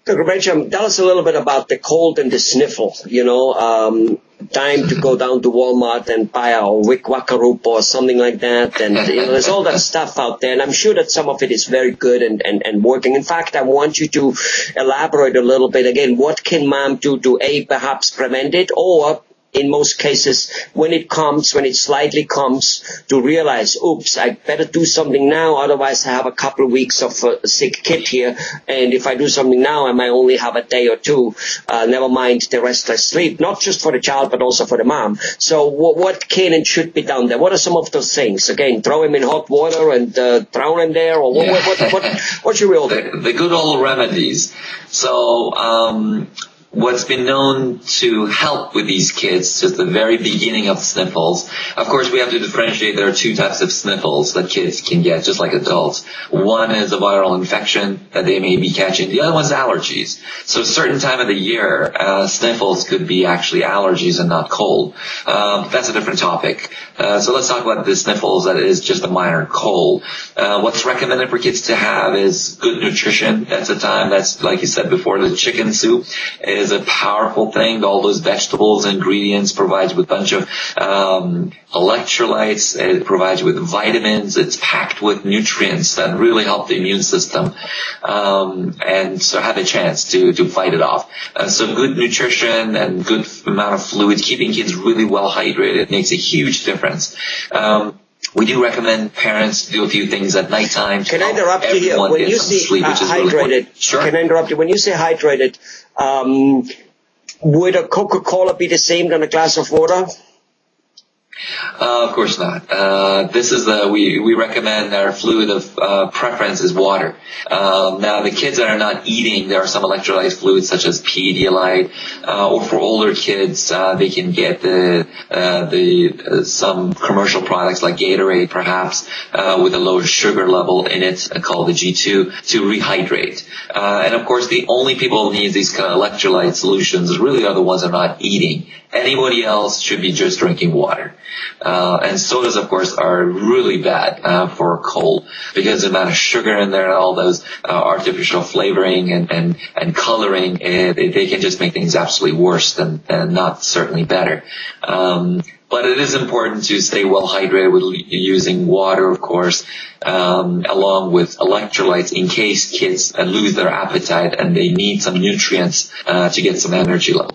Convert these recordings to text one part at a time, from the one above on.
Dr. Pejham, tell us a little bit about the cold and the sniffle. Time to go down to Walmart and buy a Wickwackaroop or something like that. And there's all that stuff out there. And I'm sure that some of it is very good and working. In fact, I want you to elaborate a little bit again. What can mom do to perhaps prevent it, or in most cases, when it slightly comes, to realize, oops, I better do something now, otherwise I have a couple of weeks of a sick kid here, and if I do something now, I might only have a day or two, never mind the restless sleep, not just for the child, but also for the mom. So what can and should be done there? What are some of those things? Again, throw him in hot water and drown him there, or what should we all do? The good old remedies. So, what's been known to help with these kids, just the very beginning of sniffles. Of course, we have to differentiate. There are two types of sniffles that kids can get, just like adults. One is a viral infection that they may be catching. The other one's allergies. So a certain time of the year, sniffles could be actually allergies and not cold. That's a different topic. So let's talk about the sniffles that is just a minor cold. What's recommended for kids to have is good nutrition. That's a time that's, like you said before, the chicken soup is a powerful thing. All those vegetables, ingredients, provides with a bunch of electrolytes. It provides with vitamins. It's packed with nutrients that really help the immune system, and so have a chance to fight it off. So good nutrition and good amount of fluids, keeping kids really well hydrated makes a huge difference. We do recommend parents to do a few things at nighttime. Can I interrupt you here? When you say hydrated, sure. Can I interrupt you? When you say hydrated, would a Coca-Cola be the same than a glass of water? Of course not. This is we recommend our fluid of preference is water. Now the kids that are not eating, there are some electrolyte fluids such as Pediatric, or for older kids, they can get some commercial products like Gatorade perhaps, with a lower sugar level in it, called the G2, to rehydrate. And of course the only people who need these kind of electrolyte solutions really are the ones that are not eating. Anybody else should be just drinking water. And sodas, of course, are really bad for cold because the amount of sugar in there and all those artificial flavoring and coloring, they can just make things absolutely worse and not certainly better. But it is important to stay well hydrated with using water, of course, along with electrolytes in case kids lose their appetite and they need some nutrients to get some energy level.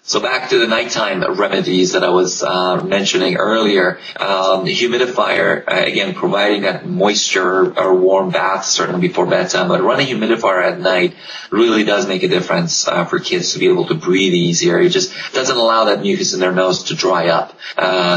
So back to the nighttime remedies that I was mentioning earlier. The humidifier, again, providing that moisture or warm bath, certainly before bedtime, but running a humidifier at night really does make a difference for kids to be able to breathe easier. It just doesn't allow that mucus in their nose to dry up.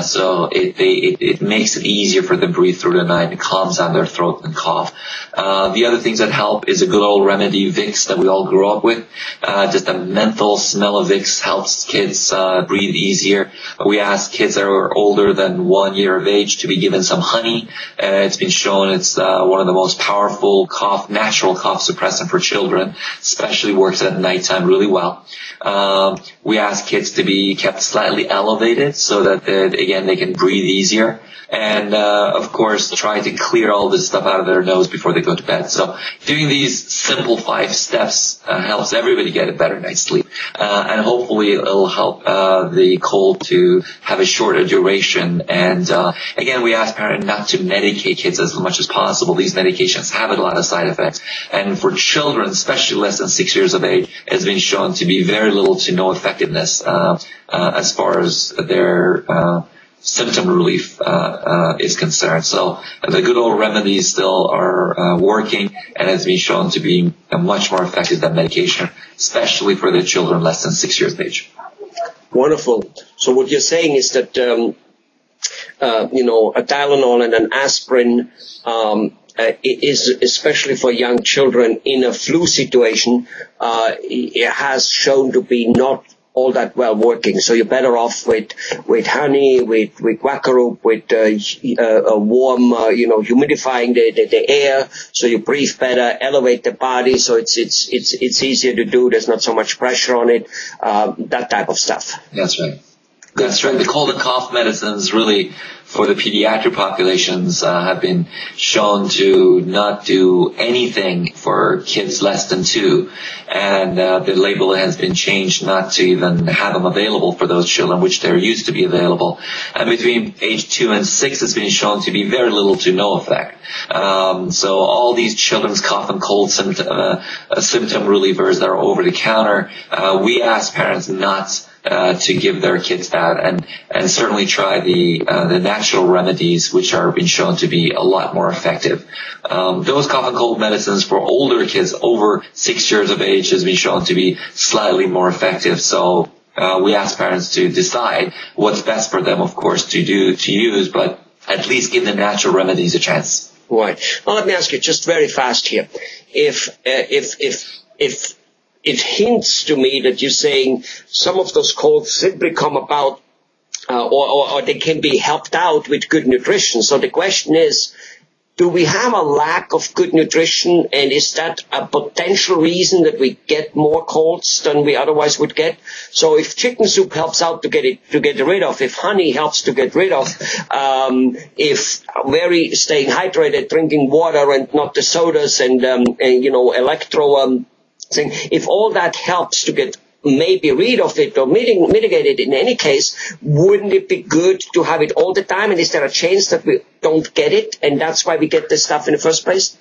So it makes it easier for them to breathe through the night. It calms down their throat and cough. The other things that help is a good old remedy, Vicks, that we all grew up with. Just the menthol smell of Vicks helps kids breathe easier. We ask kids that are older than 1 year of age to be given some honey. It's been shown it's one of the most powerful natural cough suppressant for children, especially works at nighttime really well. We ask kids to be kept slightly elevated so that, again, they can breathe easier. And, of course, try to clear all this stuff out of their nose before they go to bed. So doing these simple 5 steps helps everybody get a better night's sleep. And hopefully it'll help the cold to have a shorter duration. And, again, we ask parents not to medicate kids as much as possible. These medications have a lot of side effects. And for children, especially less than 6 years of age, it's been shown to be very little to no effectiveness as far as their symptom relief is concerned. So the good old remedies still are working, and it's been shown to be much more effective than medication, especially for the children less than 6 years of age. Wonderful. So what you're saying is that a Tylenol and an aspirin is, especially for young children in a flu situation, it has shown to be not all that well working. So you're better off with honey, with Wackaroop, with warm, humidifying the air so you breathe better, elevate the body so it's easier to do. There's not so much pressure on it, that type of stuff. That's right. That's right. The cold and cough medicines really for the pediatric populations have been shown to not do anything for kids less than 2. And the label has been changed not to even have them available for those children, which they're used to be available. And between age 2 and 6, it's been shown to be very little to no effect. So all these children's cough and cold symptom relievers that are over the counter, we ask parents not to give their kids that, and certainly try the natural remedies, which are being shown to be a lot more effective. Those cough and cold medicines for older kids over 6 years of age has been shown to be slightly more effective. So we ask parents to decide what's best for them, of course, to use, but at least give the natural remedies a chance. Right. Well, let me ask you just very fast here. If it hints to me that you're saying some of those colds simply come about or they can be helped out with good nutrition. So the question is, do we have a lack of good nutrition, and is that a potential reason that we get more colds than we otherwise would get? So if chicken soup helps out to get rid of, if honey helps to get rid of, if staying hydrated, drinking water and not the sodas and electro thing, if all that helps to get maybe rid of it or mitigate it in any case, wouldn't it be good to have it all the time? And is there a chance that we don't get it, and that's why we get this stuff in the first place?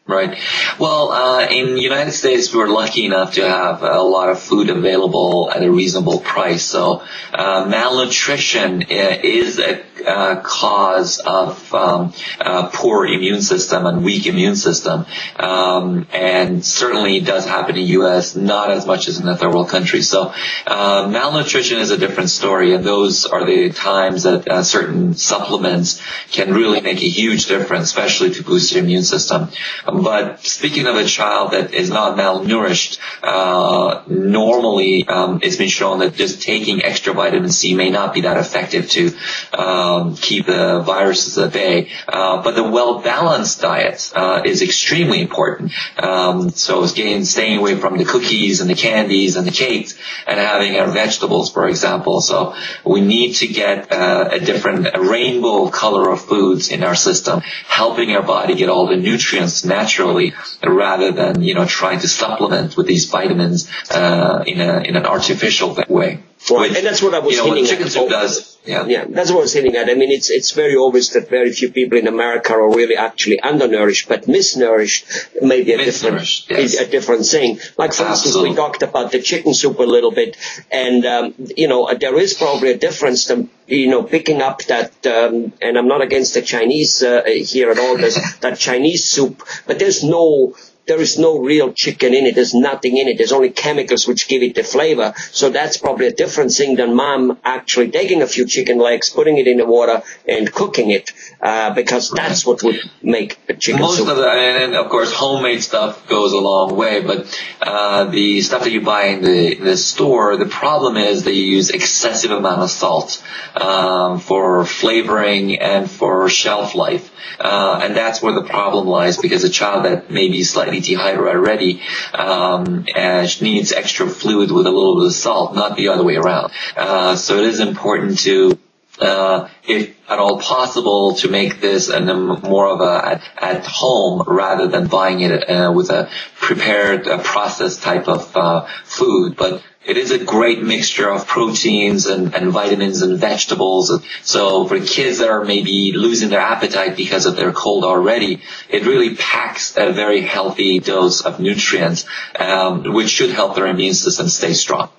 Right. Well, in the United States, we're lucky enough to have a lot of food available at a reasonable price. So malnutrition is a cause of poor immune system and weak immune system, and certainly does happen in the U.S., not as much as in the third world countries. So malnutrition is a different story, and those are the times that certain supplements can really make a huge difference, especially to boost your immune system. But speaking of a child that is not malnourished, normally it's been shown that just taking extra vitamin C may not be that effective to keep the viruses at bay. But the well-balanced diet is extremely important. So staying away from the cookies and the candies and the cakes and having our vegetables, for example. So we need to get a rainbow color of foods in our system, helping our body get all the nutrients naturally, rather than trying to supplement with these vitamins in an artificial way. Right, and that's what I was hinting chicken soup does. Yeah, that's what I was hinting at. I mean, it's very obvious that very few people in America are really actually undernourished, but misnourished may be a different thing. Like, for instance, we talked about the chicken soup a little bit, and there is probably a difference to picking up that, and I'm not against the Chinese here at all. There's that Chinese soup, but there is no real chicken in it. There's nothing in it. There's only chemicals which give it the flavor. So that's probably a different thing than mom actually taking a few chicken legs, putting it in the water, and cooking it, because that's what would make a chicken soup. And of course, homemade stuff goes a long way, but the stuff that you buy in the store, the problem is that you use excessive amount of salt for flavoring and for shelf life. And that's where the problem lies, because a child that may be slightly dehydrated already needs extra fluid with a little bit of salt, not the other way around. So it is important to, if at all possible, to make this more of a at home rather than buying it with a prepared processed type of food. But it is a great mixture of proteins and vitamins and vegetables. So for kids that are maybe losing their appetite because of their cold already, it really packs a very healthy dose of nutrients, which should help their immune system stay strong.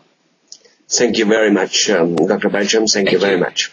Thank you very much, Dr. Pejham. Thank you very much.